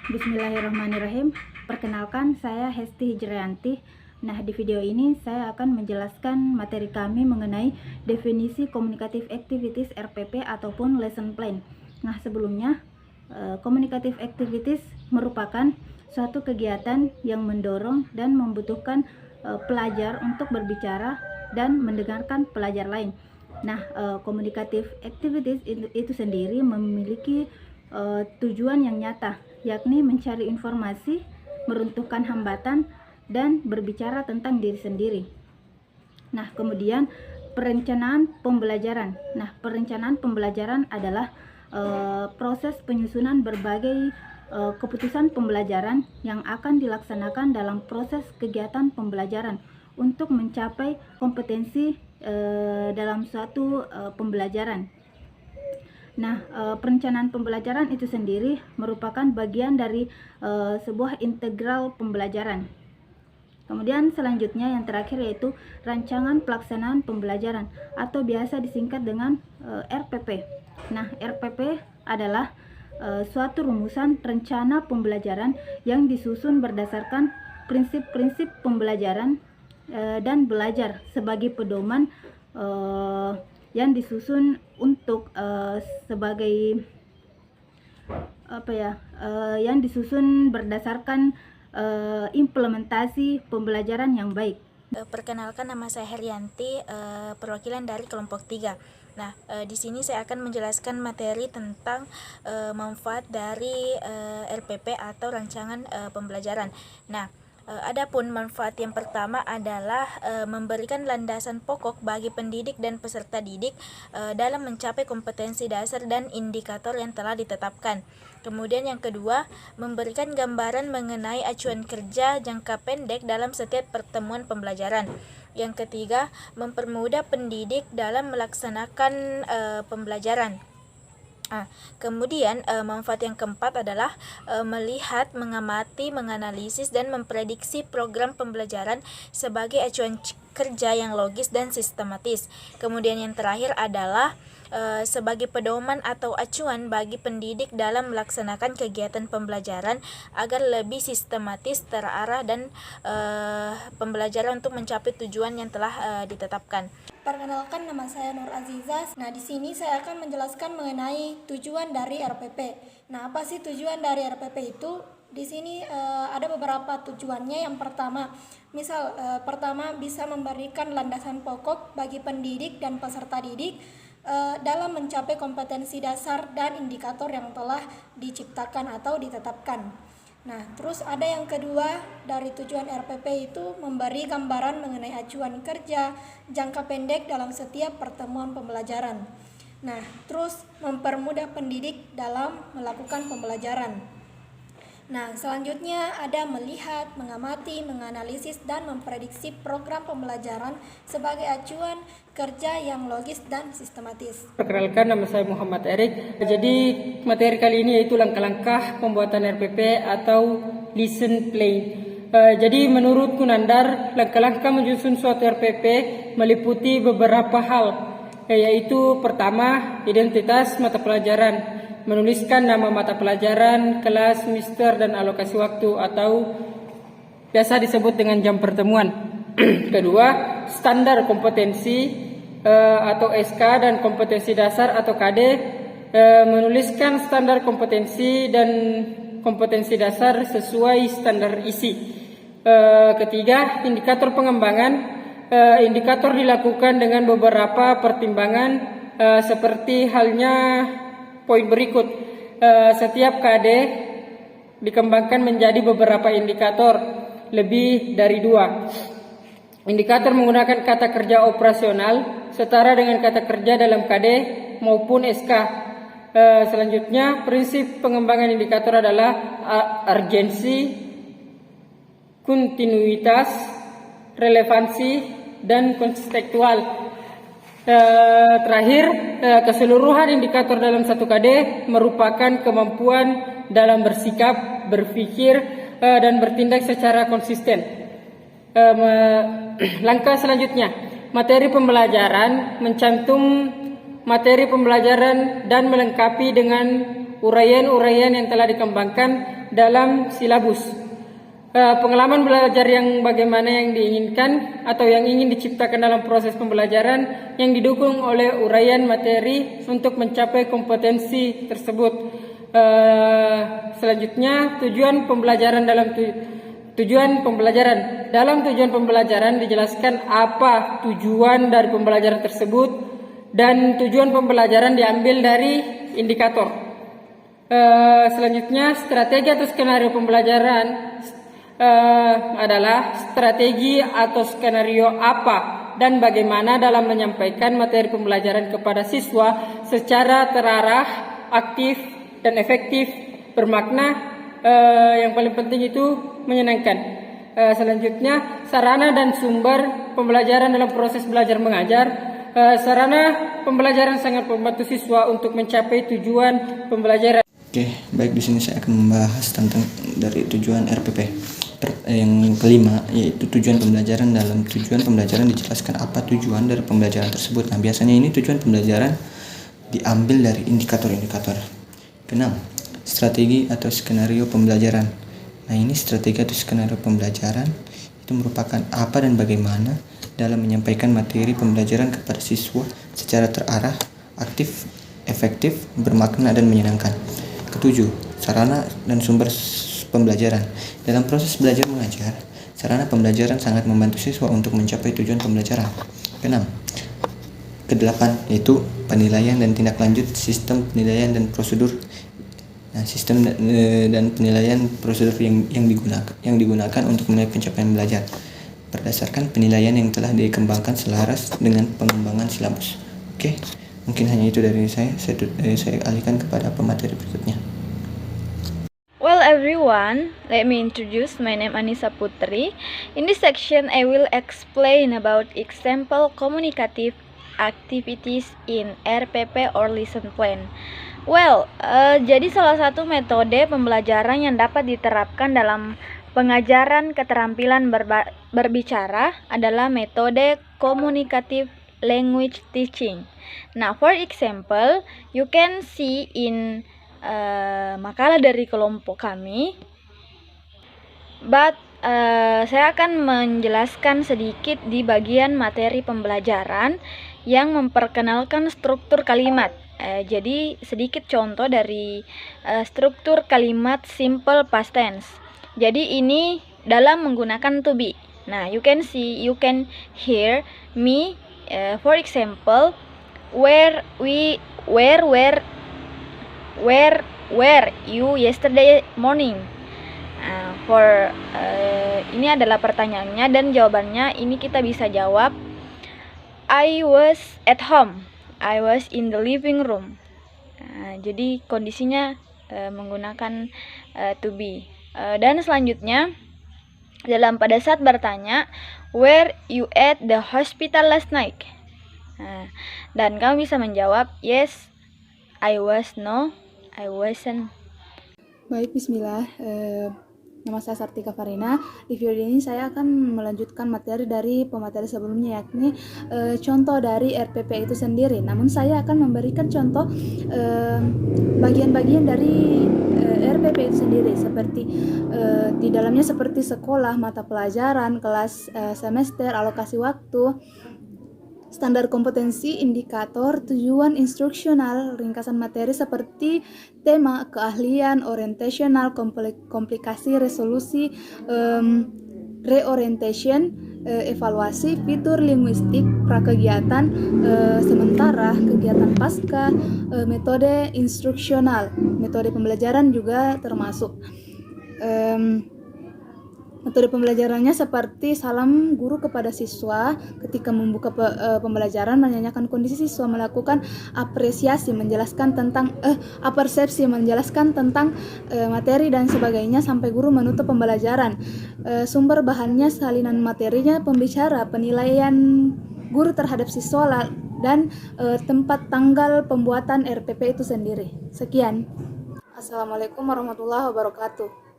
Bismillahirrahmanirrahim. Perkenalkan, saya Hesti Hijrianti. Nah, di video ini saya akan menjelaskan materi kami mengenai definisi Communicative Activities RPP ataupun Lesson Plan. Nah, sebelumnya, Communicative Activities merupakan suatu kegiatan yang mendorong dan membutuhkan pelajar untuk berbicara dan mendengarkan pelajar lain. Nah, Communicative Activities itu sendiri memiliki tujuan yang nyata, yakni mencari informasi, meruntuhkan hambatan, dan berbicara tentang diri sendiri. Nah, kemudian perencanaan pembelajaran. Nah, perencanaan pembelajaran adalah proses penyusunan berbagai keputusan pembelajaran yang akan dilaksanakan dalam proses kegiatan pembelajaran untuk mencapai kompetensi dalam suatu pembelajaran. Nah, perencanaan pembelajaran itu sendiri merupakan bagian dari sebuah integral pembelajaran. Kemudian selanjutnya yang terakhir yaitu rancangan pelaksanaan pembelajaran atau biasa disingkat dengan RPP. Nah, RPP adalah suatu rumusan rencana pembelajaran yang disusun berdasarkan prinsip-prinsip pembelajaran dan belajar sebagai pedoman yang disusun untuk sebagai yang disusun berdasarkan implementasi pembelajaran yang baik. Perkenalkan, nama saya Herianti, perwakilan dari kelompok 3. Nah, di sini saya akan menjelaskan materi tentang manfaat dari RPP atau rancangan pembelajaran. Nah, adapun manfaat yang pertama adalah memberikan landasan pokok bagi pendidik dan peserta didik dalam mencapai kompetensi dasar dan indikator yang telah ditetapkan. Kemudian yang kedua, memberikan gambaran mengenai acuan kerja jangka pendek dalam setiap pertemuan pembelajaran. Yang ketiga, mempermudah pendidik dalam melaksanakan pembelajaran. Kemudian manfaat yang keempat adalah melihat, mengamati, menganalisis, dan memprediksi program pembelajaran sebagai acuan kerja yang logis dan sistematis. Kemudian yang terakhir adalah sebagai pedoman atau acuan bagi pendidik dalam melaksanakan kegiatan pembelajaran agar lebih sistematis, terarah, dan pembelajaran untuk mencapai tujuan yang telah ditetapkan. Perkenalkan, nama saya Nur Azizah. Nah, di sini saya akan menjelaskan mengenai tujuan dari RPP. Nah, apa sih tujuan dari RPP itu? Di sini ada beberapa tujuannya. Yang pertama, pertama bisa memberikan landasan pokok bagi pendidik dan peserta didik dalam mencapai kompetensi dasar dan indikator yang telah diciptakan atau ditetapkan. Nah, terus ada yang kedua dari tujuan RPP itu memberi gambaran mengenai acuan kerja jangka pendek dalam setiap pertemuan pembelajaran. Nah, terus mempermudah pendidik dalam melakukan pembelajaran. Nah, selanjutnya ada melihat, mengamati, menganalisis, dan memprediksi program pembelajaran sebagai acuan kerja yang logis dan sistematis. Perkenalkan, nama saya Muhammad Erik. Jadi materi kali ini yaitu langkah-langkah pembuatan RPP atau Lesson Plan. Jadi menurut Kunandar, langkah-langkah menyusun suatu RPP meliputi beberapa hal, yaitu pertama, identitas mata pelajaran, menuliskan nama mata pelajaran, kelas, semester, dan alokasi waktu atau biasa disebut dengan jam pertemuan. Kedua, standar kompetensi atau SK dan kompetensi dasar atau KD, menuliskan standar kompetensi dan kompetensi dasar sesuai standar isi. Ketiga, indikator pengembangan. Indikator dilakukan dengan beberapa pertimbangan seperti halnya poin berikut. Setiap KD dikembangkan menjadi beberapa indikator, lebih dari 2. Indikator menggunakan kata kerja operasional setara dengan kata kerja dalam KD maupun SK. Selanjutnya, prinsip pengembangan indikator adalah urgensi, kontinuitas, relevansi, dan kontekstual. Terakhir, keseluruhan indikator dalam satu KD merupakan kemampuan dalam bersikap, berpikir, dan bertindak secara konsisten. Langkah selanjutnya, materi pembelajaran, mencantum materi pembelajaran dan melengkapi dengan uraian-uraian yang telah dikembangkan dalam silabus. Pengalaman belajar yang bagaimana yang diinginkan atau yang ingin diciptakan dalam proses pembelajaran yang didukung oleh uraian materi untuk mencapai kompetensi tersebut. Selanjutnya, tujuan pembelajaran. Dalam tujuan pembelajaran dijelaskan apa tujuan dari pembelajaran tersebut, dan tujuan pembelajaran diambil dari indikator. Selanjutnya, strategi atau skenario pembelajaran adalah strategi atau skenario apa dan bagaimana dalam menyampaikan materi pembelajaran kepada siswa secara terarah, aktif, dan efektif, bermakna, yang paling penting itu menyenangkan. Selanjutnya, sarana dan sumber pembelajaran dalam proses belajar mengajar. Sarana pembelajaran sangat membantu siswa untuk mencapai tujuan pembelajaran. Oke, baik, di sini saya akan membahas tentang dari tujuan RPP. Yang kelima, yaitu tujuan pembelajaran. Dalam tujuan pembelajaran dijelaskan apa tujuan dari pembelajaran tersebut. Nah, biasanya ini tujuan pembelajaran diambil dari indikator-indikator. Keenam, strategi atau skenario pembelajaran. Nah, ini strategi atau skenario pembelajaran itu merupakan apa dan bagaimana dalam menyampaikan materi pembelajaran kepada siswa secara terarah, aktif, efektif, bermakna, dan menyenangkan. Ketujuh, sarana dan sumber pembelajaran. Dalam proses belajar mengajar, sarana pembelajaran sangat membantu siswa untuk mencapai tujuan pembelajaran. Keenam, kedelapan, yaitu penilaian dan tindak lanjut sistem penilaian dan prosedur. Nah, sistem dan penilaian prosedur yang digunakan untuk menilai pencapaian belajar berdasarkan penilaian yang telah dikembangkan selaras dengan pengembangan silabus. Oke, mungkin hanya itu dari saya. Saya alihkan kepada pemateri berikutnya. Well everyone, let me introduce my name Anissa Putri. In this section I will explain about example communicative activities in RPP or lesson plan. Well, jadi salah satu metode pembelajaran yang dapat diterapkan dalam pengajaran keterampilan berbicara adalah metode communicative language teaching. Nah, for example, you can see in makalah dari kelompok kami, but saya akan menjelaskan sedikit di bagian materi pembelajaran yang memperkenalkan struktur kalimat. Jadi sedikit contoh dari struktur kalimat simple past tense. Jadi ini dalam menggunakan to be. Nah, you can hear me, for example, where you yesterday morning. Ini adalah pertanyaannya dan jawabannya ini kita bisa jawab I was at home, I was in the living room. Jadi kondisinya menggunakan to be. Dan selanjutnya pada saat bertanya where you at the hospital last night, dan kamu bisa menjawab yes, I was, no, I wasn't. Baik, bismillah. Nama saya Sartika Farina. Di video ini saya akan melanjutkan materi dari pemateri sebelumnya, yakni contoh dari RPP itu sendiri. Namun saya akan memberikan contoh bagian-bagian dari RPP itu sendiri, seperti di dalamnya seperti sekolah, mata pelajaran, kelas, semester, alokasi waktu, standar kompetensi, indikator, tujuan instruksional, ringkasan materi seperti tema, keahlian, orientational, komplikasi, resolusi, reorientation, evaluasi, fitur linguistik, prakegiatan, sementara, kegiatan pasca, metode instruksional, metode pembelajaran juga termasuk. Metode pembelajarannya seperti salam guru kepada siswa ketika membuka pembelajaran, menanyakan kondisi siswa, melakukan apresiasi, menjelaskan tentang apersepsi, menjelaskan tentang materi dan sebagainya sampai guru menutup pembelajaran. Sumber bahannya, salinan materinya, pembicara, penilaian guru terhadap siswa, dan tempat tanggal pembuatan RPP itu sendiri. Sekian. Assalamualaikum warahmatullahi wabarakatuh.